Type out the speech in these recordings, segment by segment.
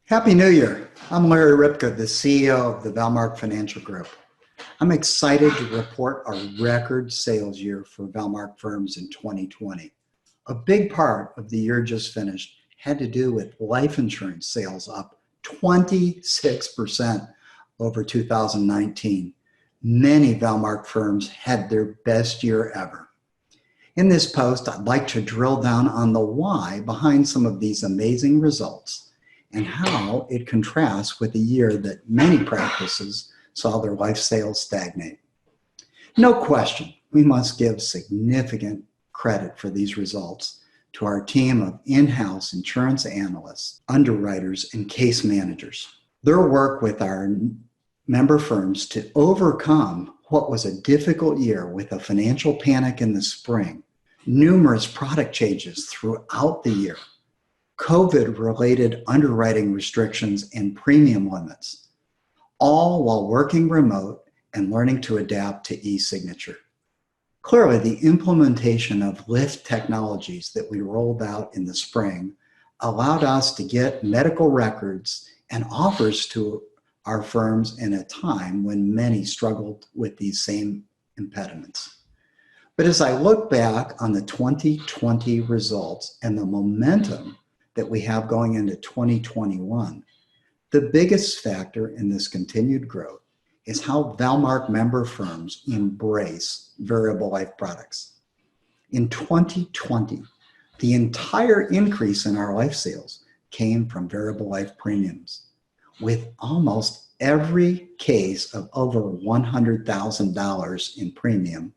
Happy New Year. I'm Larry Ripka, the CEO of the Valmark Financial Group. I'm excited to report our record sales year for Valmark firms in 2020. A big part of the year just finished had to do with life insurance sales up 26% over 2019. Many Valmark firms had their best year ever. In this post, I'd like to drill down on the why behind some of these amazing results and how it contrasts with a year that many practices saw their life sales stagnate. No question, we must give significant credit for these results to our team of in-house insurance analysts, underwriters, and case managers. Their work with our member firms to overcome what was a difficult year with a financial panic in the spring, numerous product changes throughout the year, COVID-related underwriting restrictions and premium limits, all while working remote and learning to adapt to e-signature. Clearly, the implementation of Lift technologies that we rolled out in the spring allowed us to get medical records and offers to our firms in a time when many struggled with these same impediments. But as I look back on the 2020 results and the momentum that we have going into 2021, the biggest factor in this continued growth is how Valmark member firms embrace variable life products. In 2020, the entire increase in our life sales came from variable life premiums, with almost every case of over $100,000 in premium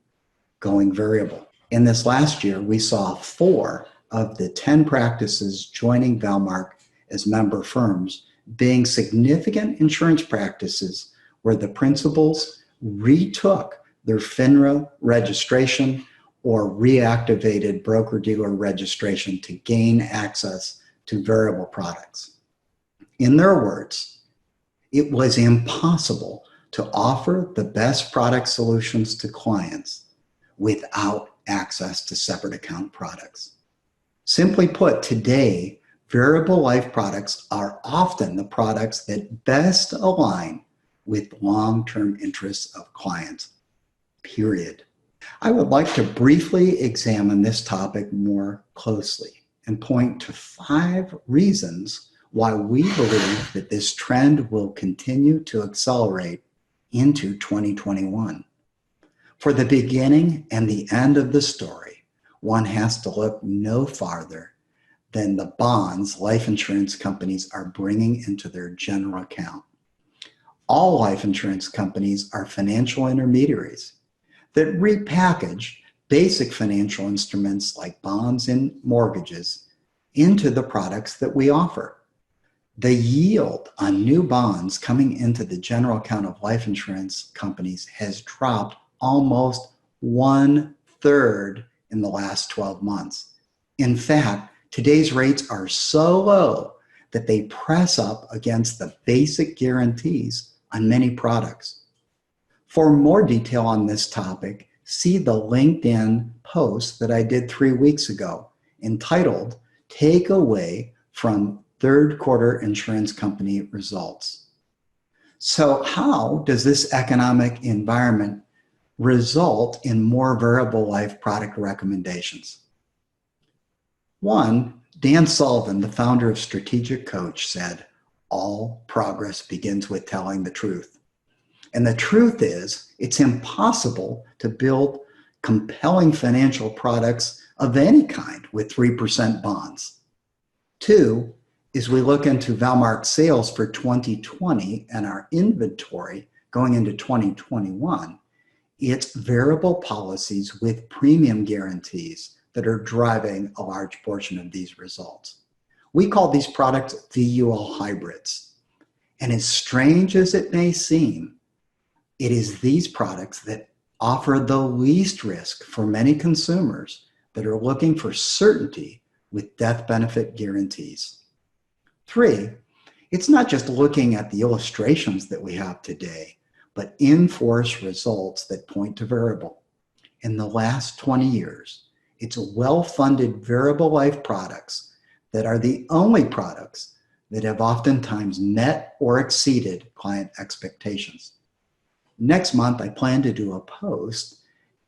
going variable. In this last year, we saw 4 of the 10 practices joining Valmark as member firms being significant insurance practices where the principals retook their FINRA registration or reactivated broker-dealer registration to gain access to variable products. In their words, it was impossible to offer the best product solutions to clients without access to separate account products. Simply put, today, variable life products are often the products that best align with long-term interests of clients, period. I would like to briefly examine this topic more closely and point to 5 reasons why we believe that this trend will continue to accelerate into 2021. For the beginning and the end of the story, one has to look no farther than the bonds life insurance companies are bringing into their general account. All life insurance companies are financial intermediaries that repackage basic financial instruments like bonds and mortgages into the products that we offer. The yield on new bonds coming into the general account of life insurance companies has dropped almost 1/3 in the last 12 months. In fact, today's rates are so low that they press up against the basic guarantees on many products. For more detail on this topic, see the LinkedIn post that I did 3 weeks ago entitled Takeaway from Third Quarter Insurance Company Results. So how does this economic environment result in more variable life product recommendations? 1, Dan Sullivan, the founder of Strategic Coach, said, "All progress begins with telling the truth." And the truth is, it's impossible to build compelling financial products of any kind with 3% bonds. 2, as we look into Valmark sales for 2020 and our inventory going into 2021, it's variable policies with premium guarantees that are driving a large portion of these results. We call these products VUL hybrids. And as strange as it may seem, it is these products that offer the least risk for many consumers that are looking for certainty with death benefit guarantees. 3, it's not just looking at the illustrations that we have today, but in-force results that point to variable. In the last 20 years, it's well-funded variable life products that are the only products that have oftentimes met or exceeded client expectations. Next month, I plan to do a post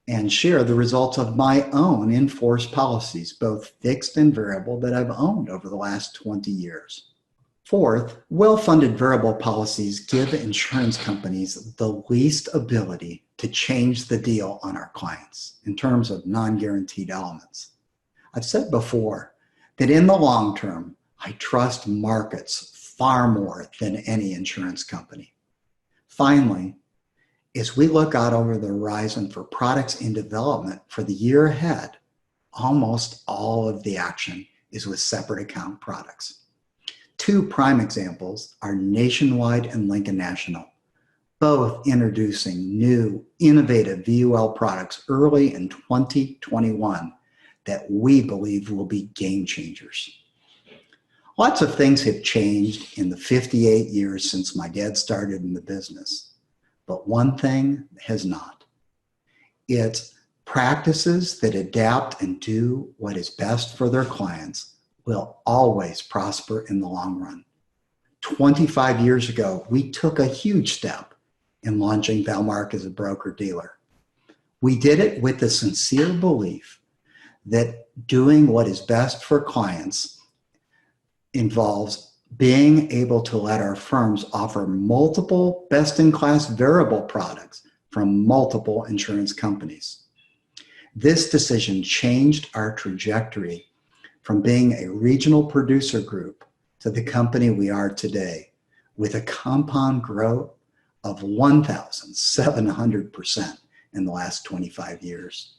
and share the results of my own in-force policies, both fixed and variable, that I've owned over the last 20 years. Fourth, well-funded variable policies give insurance companies the least ability to change the deal on our clients in terms of non-guaranteed elements. I've said before that in the long term, I trust markets far more than any insurance company. Finally, as we look out over the horizon for products in development for the year ahead, almost all of the action is with separate account products. Two prime examples are Nationwide and Lincoln National, both introducing new, innovative VUL products early in 2021 that we believe will be game changers. Lots of things have changed in the 58 years since my dad started in the business, but one thing has not. It's practices that adapt and do what is best for their clients will always prosper in the long run. 25 years ago, we took a huge step in launching Valmark as a broker-dealer. We did it with the sincere belief that doing what is best for clients involves being able to let our firms offer multiple best-in-class variable products from multiple insurance companies. This decision changed our trajectory from being a regional producer group to the company we are today, with a compound growth of 1,700% in the last 25 years.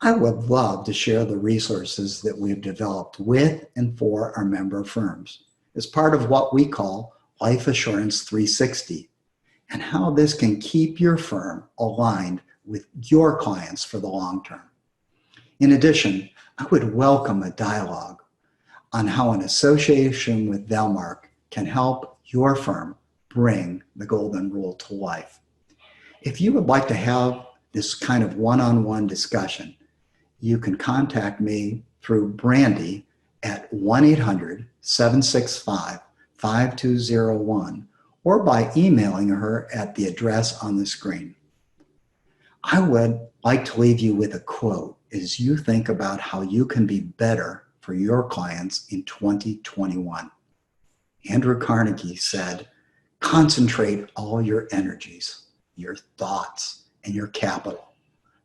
I would love to share the resources that we've developed with and for our member firms as part of what we call Life Assurance 360, and how this can keep your firm aligned with your clients for the long term. In addition, I would welcome a dialogue on how an association with Valmark can help your firm bring the golden rule to life. If you would like to have this kind of one-on-one discussion, you can contact me through Brandy at 1-800-765-5201 or by emailing her at the address on the screen. I would like to leave you with a quote as you think about how you can be better for your clients in 2021. Andrew Carnegie said, "Concentrate all your energies, your thoughts, and your capital.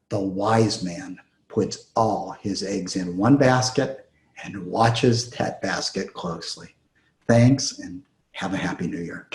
The wise man puts all his eggs in one basket and watches that basket closely." Thanks, and have a happy new year.